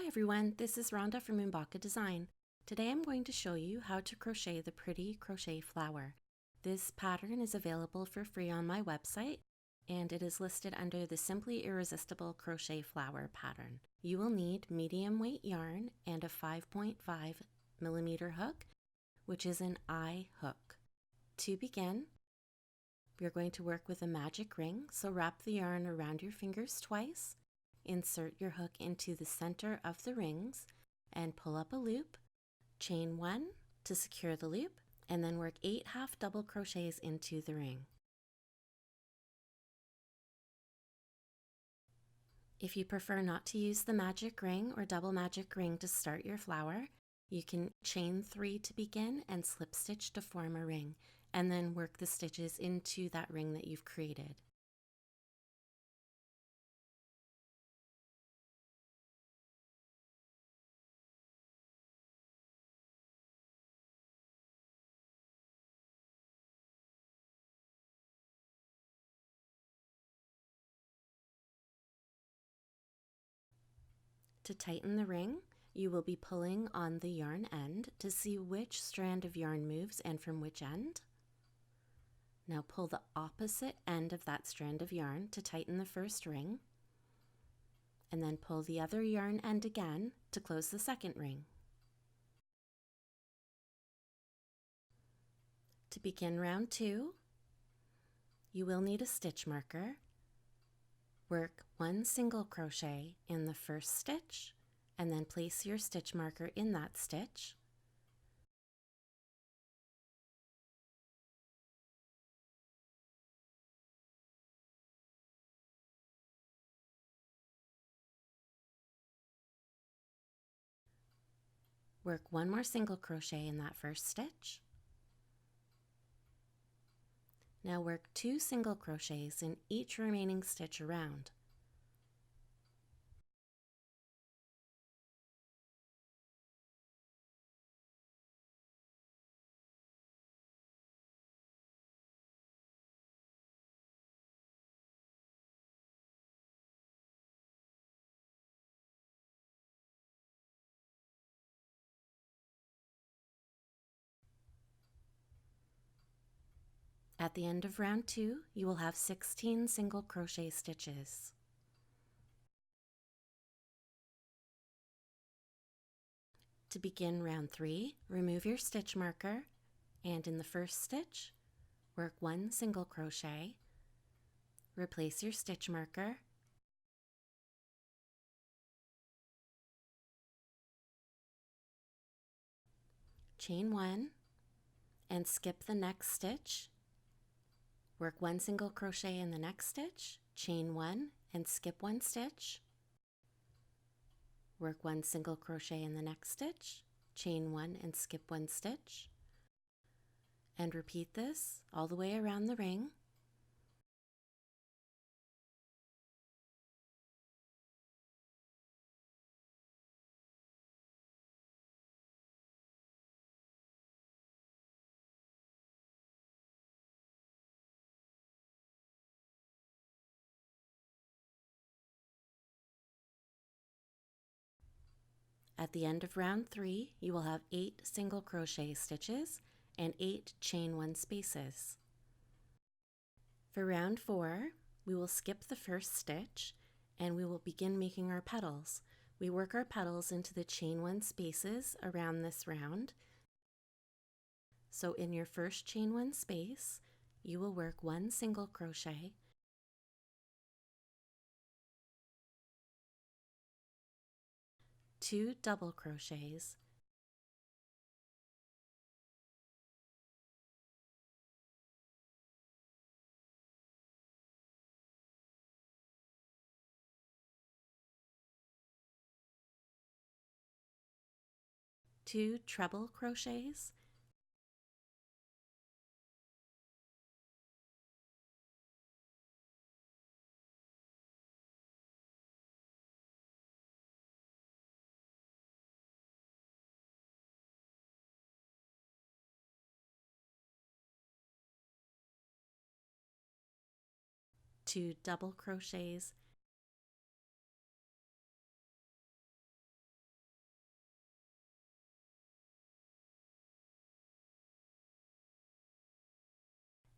Hi everyone, this is Rhonda from Oombawka Design. Today I'm going to show you how to crochet the Pretty Crochet Flower. This pattern is available for free on my website and it is listed under the Simply Irresistible Crochet Flower Pattern. You will need medium weight yarn and a 5.5mm hook, which is an eye hook. To begin, we are going to work with a magic ring, so wrap the yarn around your fingers twice. Insert your hook into the center of the rings and pull up a loop, chain 1 to secure the loop, and then work 8 half double crochets into the ring. If you prefer not to use the magic ring or double magic ring to start your flower, you can chain 3 to begin and slip stitch to form a ring, and then work the stitches into that ring that you've created. To tighten the ring, you will be pulling on the yarn end to see which strand of yarn moves and from which end. Now pull the opposite end of that strand of yarn to tighten the first ring, and then pull the other yarn end again to close the second ring. To begin round 2, you will need a stitch marker. Work 1 single crochet in the first stitch and then place your stitch marker in that stitch. Work 1 more single crochet in that first stitch. Now work 2 single crochets in each remaining stitch around. At the end of round 2, you will have 16 single crochet stitches. To begin round 3, remove your stitch marker and in the first stitch, work 1 single crochet, replace your stitch marker, chain 1 and skip the next stitch. Work 1 single crochet in the next stitch, chain 1 and skip 1 stitch. Work 1 single crochet in the next stitch, chain 1 and skip 1 stitch. And repeat this all the way around the ring. At the end of round 3, you will have 8 single crochet stitches and 8 chain 1 spaces. For round 4, we will skip the first stitch and we will begin making our petals. We work our petals into the chain 1 spaces around this round. So in your first chain 1 space, you will work 1 single crochet, two double crochets, two treble crochets, two double crochets,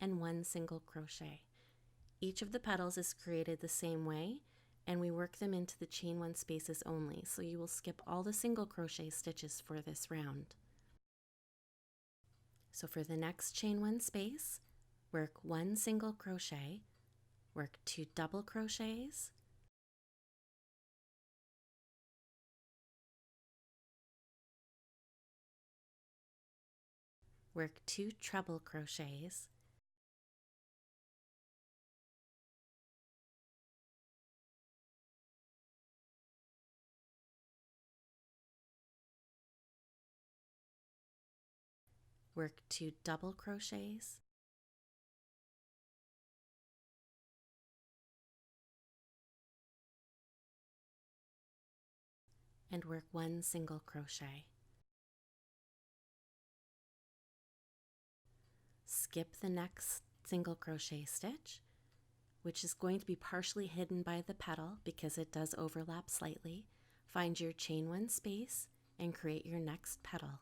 and 1 single crochet. Each of the petals is created the same way, and we work them into the chain 1 spaces only, so you will skip all the single crochet stitches for this round. So for the next chain 1 space, work 1 single crochet, work 2 double crochets, work 2 treble crochets, work 2 double crochets, and work 1 single crochet. Skip the next single crochet stitch, which is going to be partially hidden by the petal because it does overlap slightly. Find your chain 1 space and create your next petal,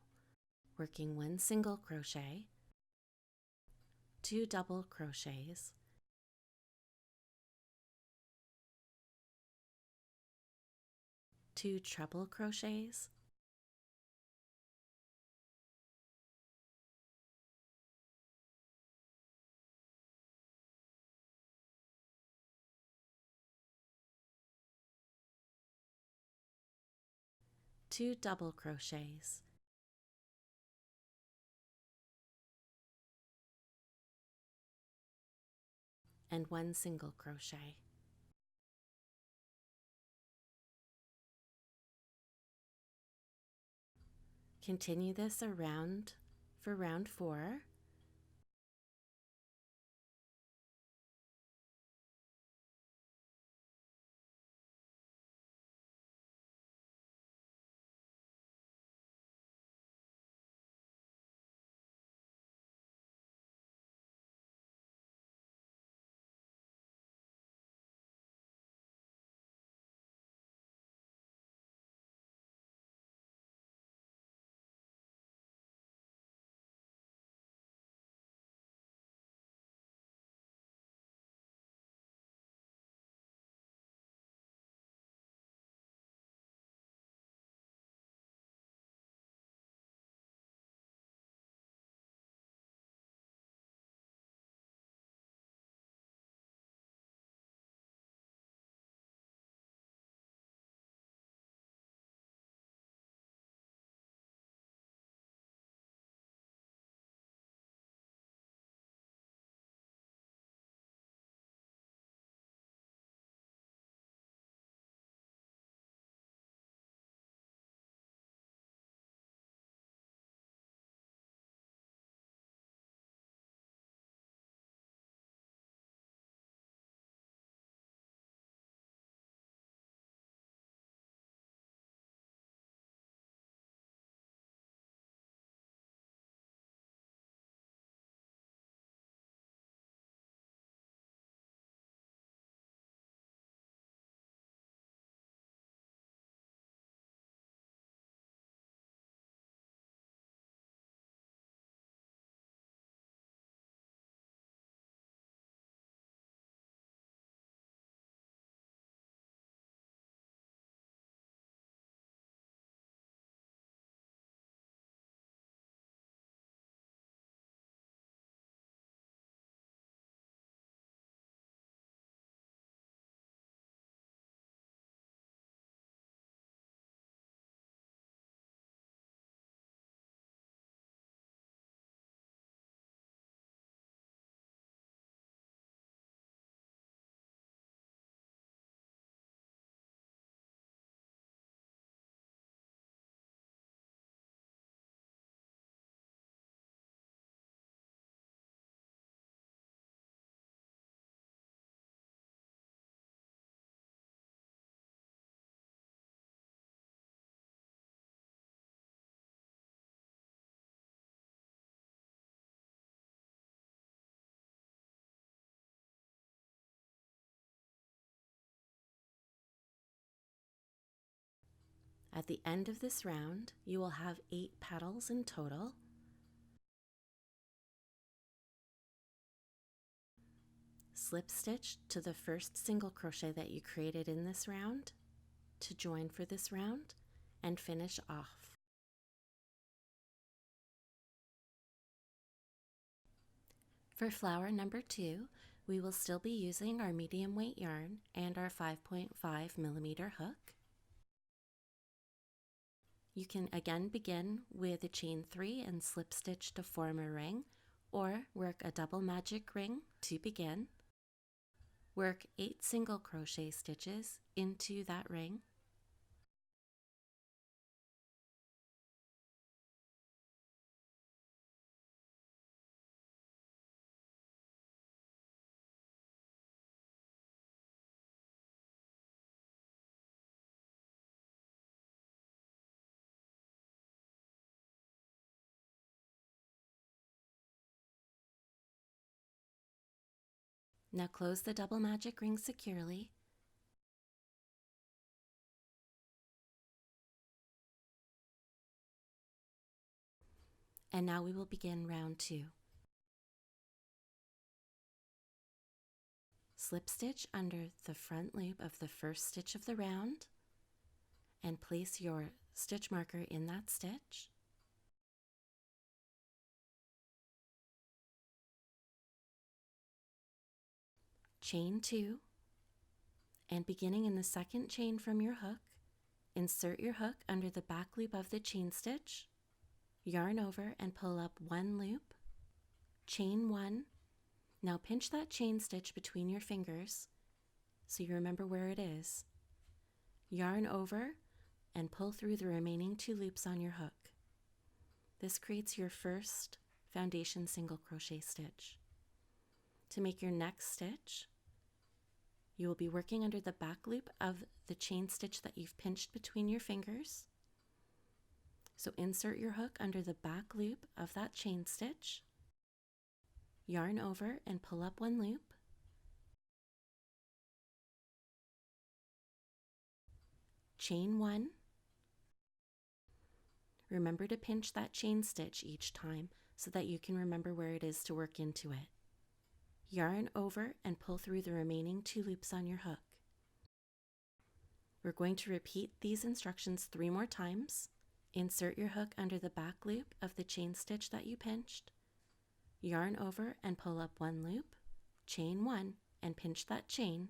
working 1 single crochet, 2 double crochets, two treble crochets, two double crochets, and 1 single crochet. Continue this around for round 4. At the end of this round, you will have 8 petals in total. slip stitch to the first single crochet that you created in this round to join for this round and finish off. For flower number 2, we will still be using our medium weight yarn and our 5.5mm hook. You can again begin with a chain 3 and slip stitch to form a ring, or work a double magic ring to begin. Work 8 single crochet stitches into that ring. Now close the double magic ring securely. And now we will begin round 2. Slip stitch under the front loop of the first stitch of the round and place your stitch marker in that stitch. Chain 2, and beginning in the second chain from your hook, insert your hook under the back loop of the chain stitch, yarn over and pull up 1 loop, chain 1. Now pinch that chain stitch between your fingers so you remember where it is. Yarn over and pull through the remaining 2 loops on your hook. This creates your first foundation single crochet stitch. To make your next stitch, you will be working under the back loop of the chain stitch that you've pinched between your fingers. So insert your hook under the back loop of that chain stitch, yarn over and pull up 1 loop, chain 1. Remember to pinch that chain stitch each time so that you can remember where it is to work into it. Yarn over and pull through the remaining 2 loops on your hook. We're going to repeat these instructions 3 more times. Insert your hook under the back loop of the chain stitch that you pinched. Yarn over and pull up 1 loop, chain 1 and pinch that chain.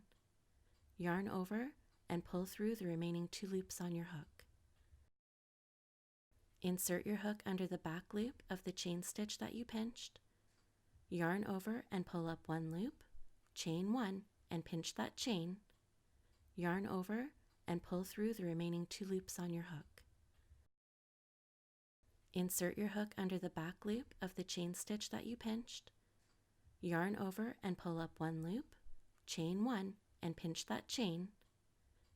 Yarn over and pull through the remaining 2 loops on your hook. Insert your hook under the back loop of the chain stitch that you pinched. Yarn over and pull up 1 loop, chain 1 and pinch that chain. Yarn over and pull through the remaining 2 loops on your hook. Insert your hook under the back loop of the chain stitch that you pinched. Yarn over and pull up 1 loop, chain 1 and pinch that chain.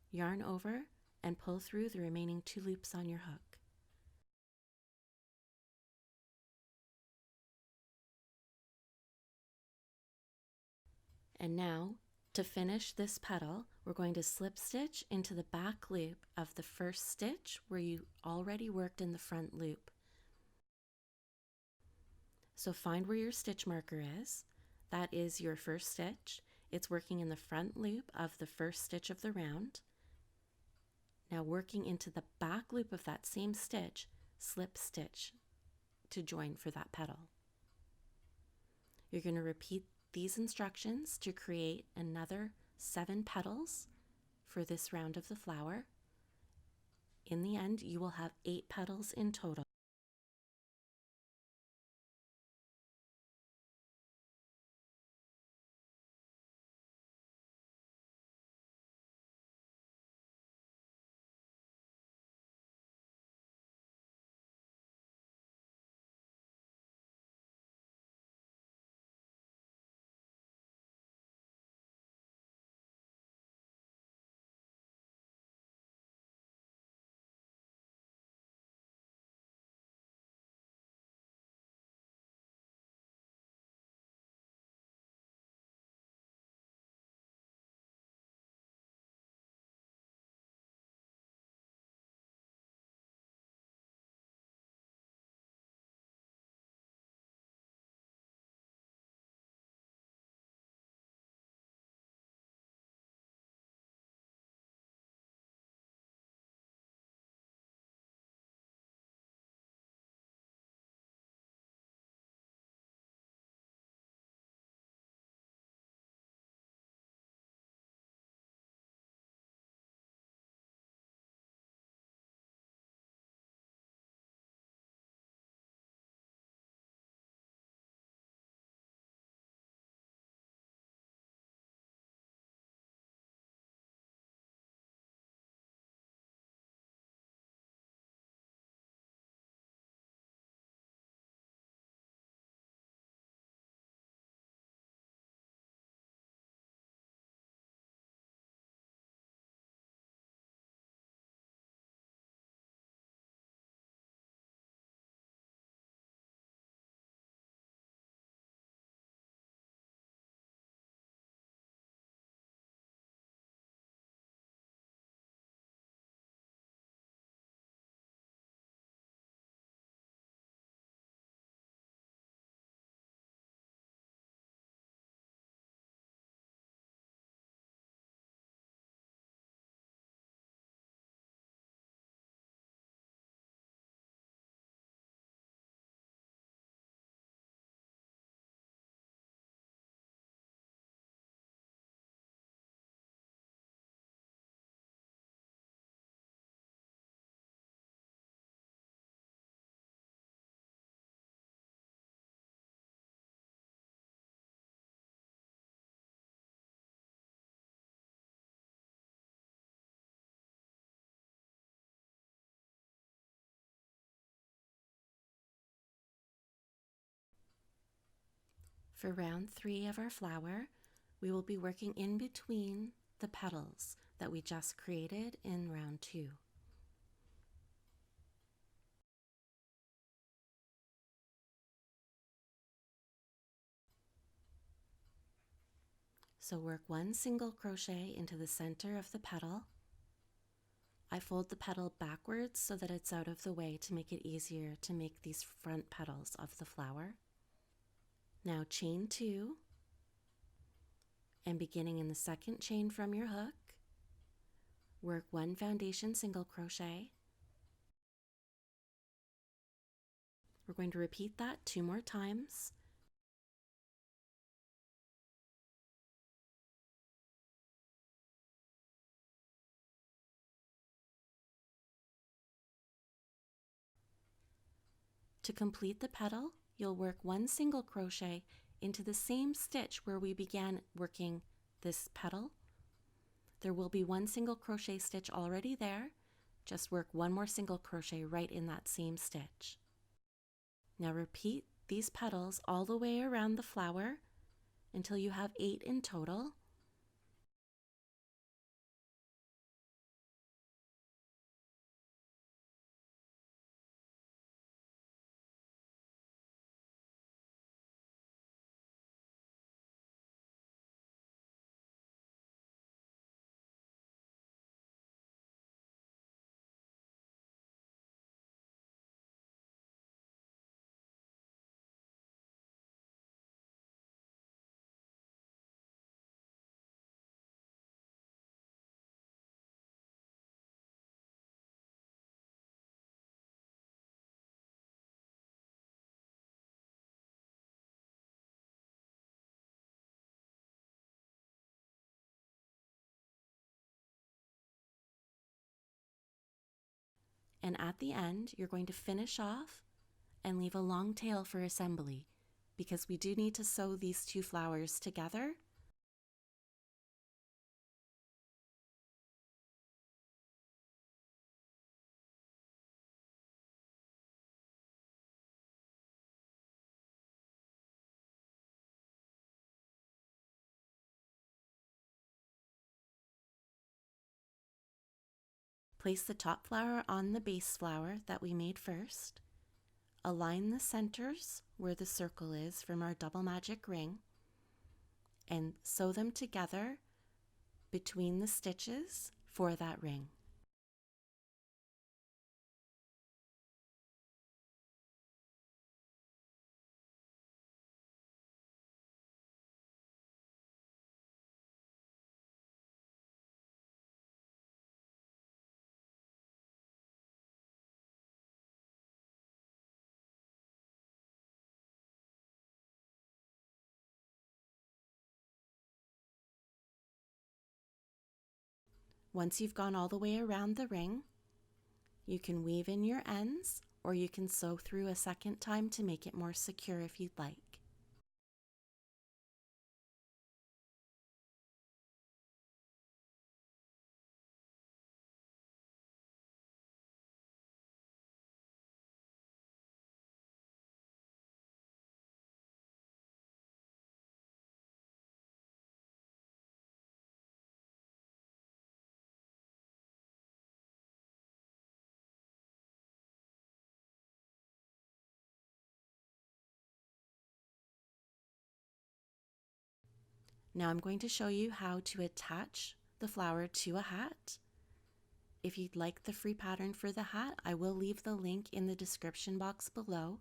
Yarn over and pull through the remaining 2 loops on your hook. And now, to finish this petal, we're going to slip stitch into the back loop of the first stitch where you already worked in the front loop. So find where your stitch marker is. That is your first stitch. It's working in the front loop of the first stitch of the round. Now working into the back loop of that same stitch, slip stitch to join for that petal. You're going to repeat these instructions to create another 7 petals for this round of the flower. In the end, you will have 8 petals in total. For round 3 of our flower, we will be working in between the petals that we just created in round 2. So work 1 single crochet into the center of the petal. I fold the petal backwards so that it's out of the way to make it easier to make these front petals of the flower. Now chain 2, and beginning in the second chain from your hook, work 1 foundation single crochet. We're going to repeat that 2 more times. To complete the petal, you'll work 1 single crochet into the same stitch where we began working this petal. There will be 1 single crochet stitch already there. Just work 1 more single crochet right in that same stitch. Now repeat these petals all the way around the flower until you have 8 in total. And at the end, you're going to finish off and leave a long tail for assembly, because we do need to sew these 2 flowers together. Place the top flower on the base flower that we made first. Align the centers where the circle is from our double magic ring and sew them together between the stitches for that ring. Once you've gone all the way around the ring, you can weave in your ends, or you can sew through a second time to make it more secure if you'd like. Now I'm going to show you how to attach the flower to a hat. If you'd like the free pattern for the hat, I will leave the link in the description box below.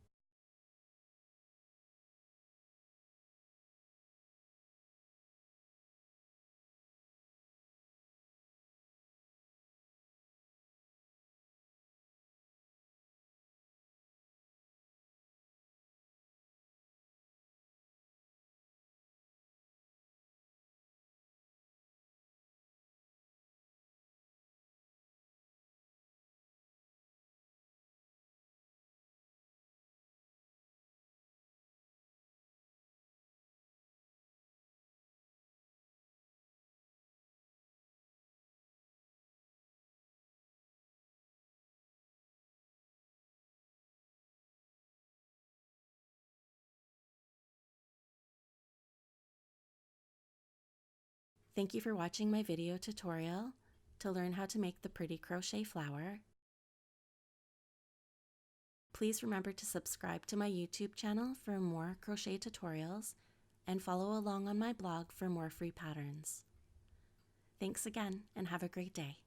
Thank you for watching my video tutorial to learn how to make the pretty crochet flower. Please remember to subscribe to my YouTube channel for more crochet tutorials and follow along on my blog for more free patterns. Thanks again and have a great day.